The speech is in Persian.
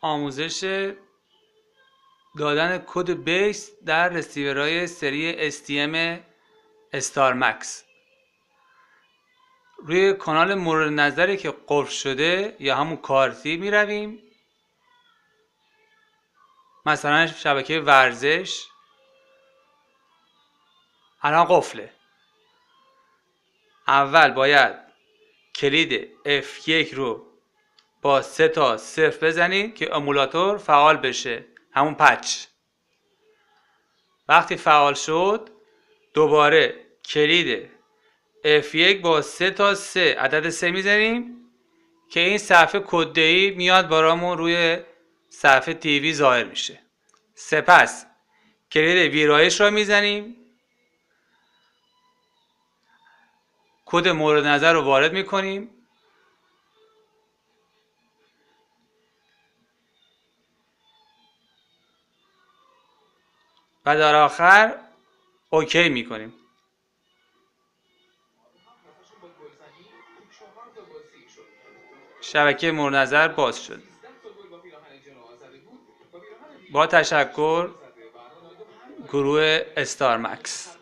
آموزش دادن کد بیس در رسیورهای سری STM استار مکس. روی کانال مورد نظری که قفل شده یا همون کارتی می رویم، مثلا شبکه ورزش الان قفله. اول باید کلید F1 رو با 3 تا 0 بزنید که امولاتور فعال بشه، همون پچ. وقتی فعال شد دوباره کلید F1 با 3 تا 3 عدد 3 میزنیم که این صفحه کده‌ای میاد برامون روی صفحه تیوی ظاهر میشه. سپس کلید ویرایش رو میزنیم، کد مورد نظر رو وارد میکنیم و در آخر اوکی میکنیم. شبکه مورد نظر باز شد. با تشکر گروه استار مکس.